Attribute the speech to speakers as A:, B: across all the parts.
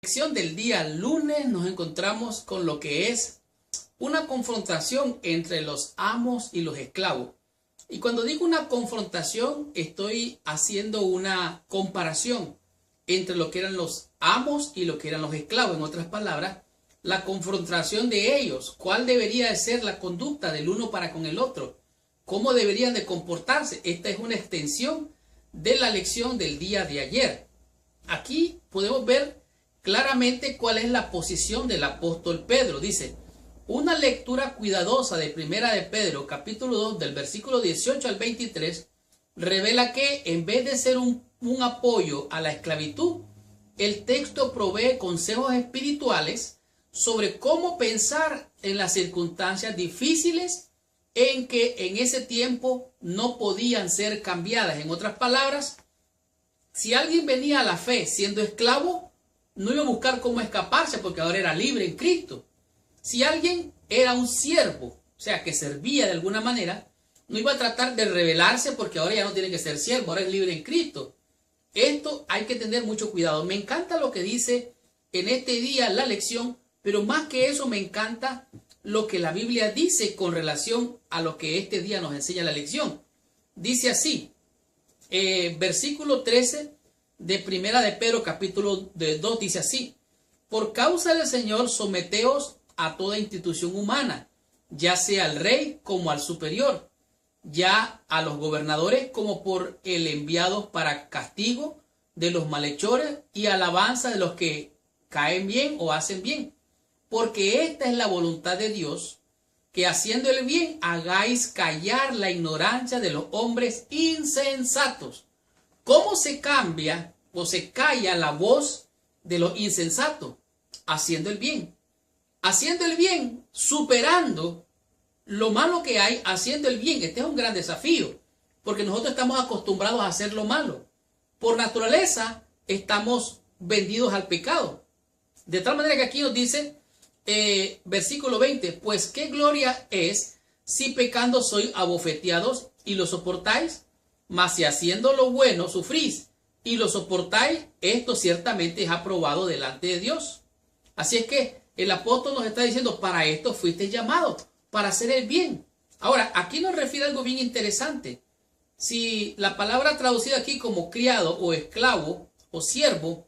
A: lección del día lunes nos encontramos con lo que es una confrontación entre los amos y los esclavos. Y cuando digo una confrontación, estoy haciendo una comparación entre lo que eran los amos y lo que eran los esclavos. En otras palabras, la confrontación de ellos. ¿Cuál debería de ser la conducta del uno para con el otro? ¿Cómo deberían de comportarse? Esta es una extensión de la lección del día de ayer. Aquí podemos ver claramente cuál es la posición del apóstol Pedro. Dice, una lectura cuidadosa de Primera de Pedro, capítulo 2, del versículo 18 al 23, revela que en vez de ser un apoyo a la esclavitud, el texto provee consejos espirituales sobre cómo pensar en las circunstancias difíciles en que en ese tiempo no podían ser cambiadas. En otras palabras, si alguien venía a la fe siendo esclavo, no iba a buscar cómo escaparse porque ahora era libre en Cristo. Si alguien era un siervo, o sea, que servía de alguna manera, no iba a tratar de rebelarse porque ahora ya no tiene que ser siervo, ahora es libre en Cristo. Esto hay que tener mucho cuidado. Me encanta lo que dice en este día la lección, pero más que eso me encanta lo que la Biblia dice con relación a lo que este día nos enseña la lección. Dice así, versículo 13 de Primera de Pedro, capítulo 2, dice así, por causa del Señor someteos a toda institución humana, ya sea al rey como al superior, ya a los gobernadores como por el enviado para castigo de los malhechores y alabanza de los que caen bien o hacen bien. Porque esta es la voluntad de Dios, que haciendo el bien hagáis callar la ignorancia de los hombres insensatos. ¿Cómo se cambia o se calla la voz de los insensatos? Haciendo el bien. Haciendo el bien, superando lo malo que hay, haciendo el bien. Este es un gran desafío, porque nosotros estamos acostumbrados a hacer lo malo. Por naturaleza, estamos vendidos al pecado. De tal manera que aquí nos dice, versículo 20, pues qué gloria es si pecando sois abofeteados y lo soportáis, mas si haciendo lo bueno sufrís y lo soportáis, esto ciertamente es aprobado delante de Dios. Así es que el apóstol nos está diciendo, para esto fuiste llamados, para hacer el bien. Ahora, aquí nos refiere a algo bien interesante. Si la palabra traducida aquí como criado o esclavo o siervo,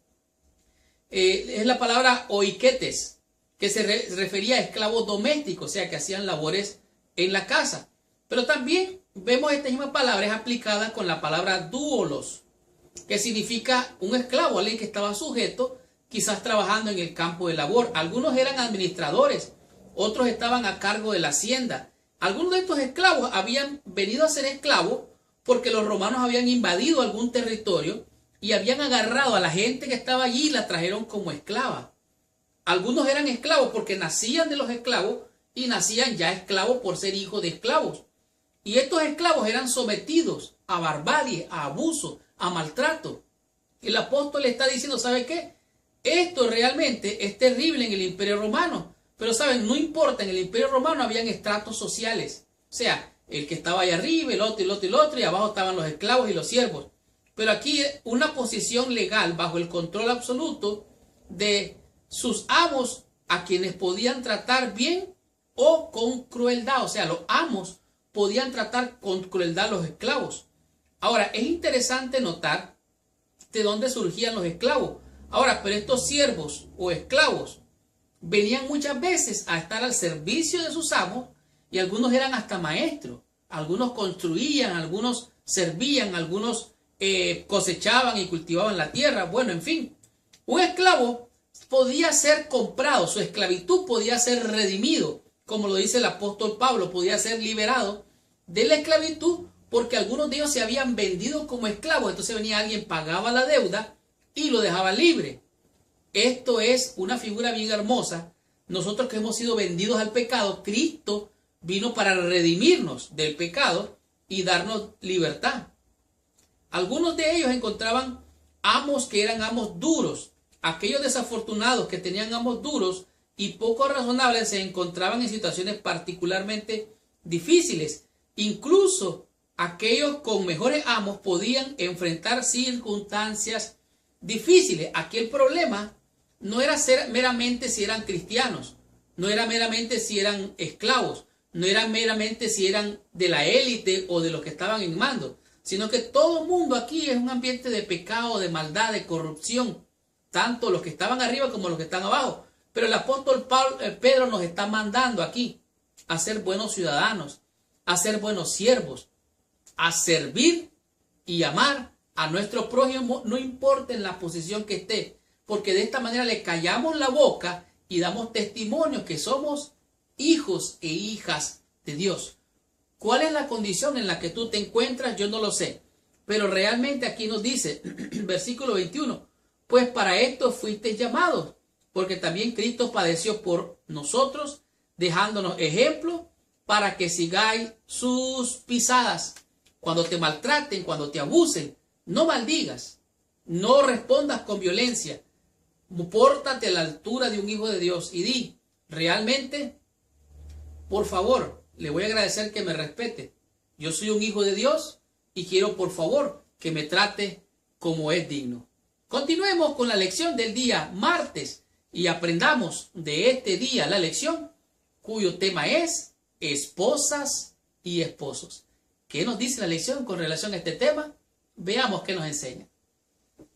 A: es la palabra oiketes, que se refería a esclavos domésticos, o sea, que hacían labores en la casa. Pero también vemos esta misma palabra es aplicada con la palabra doulos, que significa un esclavo, alguien que estaba sujeto, quizás trabajando en el campo de labor. Algunos eran administradores, otros estaban a cargo de la hacienda. Algunos de estos esclavos habían venido a ser esclavos porque los romanos habían invadido algún territorio y habían agarrado a la gente que estaba allí y la trajeron como esclava. Algunos eran esclavos porque nacían de los esclavos y nacían ya esclavos por ser hijos de esclavos. Y estos esclavos eran sometidos a barbarie, a abuso, a maltrato. El apóstol le está diciendo, ¿sabe qué? Esto realmente es terrible en el Imperio Romano. Pero saben, no importa, en el Imperio Romano habían estratos sociales. O sea, el que estaba ahí arriba, el otro, el otro, el otro, y abajo estaban los esclavos y los siervos. Pero aquí una posición legal bajo el control absoluto de sus amos, a quienes podían tratar bien o con crueldad. O sea, los amos podían tratar con crueldad a los esclavos. Ahora, es interesante notar de dónde surgían los esclavos. Ahora, pero estos siervos o esclavos venían muchas veces a estar al servicio de sus amos y algunos eran hasta maestros. Algunos construían, algunos servían, algunos cosechaban y cultivaban la tierra. Bueno, en fin, un esclavo podía ser comprado, su esclavitud podía ser redimido, como lo dice el apóstol Pablo, podía ser liberado de la esclavitud porque algunos de ellos se habían vendido como esclavos. Entonces venía alguien, pagaba la deuda y lo dejaba libre. Esto es una figura bien hermosa. Nosotros que hemos sido vendidos al pecado, Cristo vino para redimirnos del pecado y darnos libertad. Algunos de ellos encontraban amos que eran amos duros. Aquellos desafortunados que tenían amos duros y poco razonables se encontraban en situaciones particularmente difíciles. Incluso aquellos con mejores amos podían enfrentar circunstancias difíciles. Aquí el problema no era ser meramente si eran cristianos, no era meramente si eran esclavos, no era meramente si eran de la élite o de los que estaban en mando, sino que todo el mundo aquí es un ambiente de pecado, de maldad, de corrupción, tanto los que estaban arriba como los que están abajo. Pero el apóstol Pedro nos está mandando aquí a ser buenos ciudadanos, a ser buenos siervos, a servir y amar a nuestro prójimo, no importa en la posición que esté, porque de esta manera le callamos la boca y damos testimonio que somos hijos e hijas de Dios. ¿Cuál es la condición en la que tú te encuentras? Yo no lo sé, pero realmente aquí nos dice, versículo 21, pues para esto fuisteis llamados, porque también Cristo padeció por nosotros, dejándonos ejemplo para que sigáis sus pisadas. Cuando te maltraten, cuando te abusen, no maldigas, no respondas con violencia, pórtate a la altura de un hijo de Dios y di, realmente, por favor, le voy a agradecer que me respete. Yo soy un hijo de Dios y quiero, por favor, que me trate como es digno. Continuemos con la lección del día martes y aprendamos de este día la lección cuyo tema es esposas y esposos. ¿Qué nos dice la lección con relación a este tema? Veamos qué nos enseña.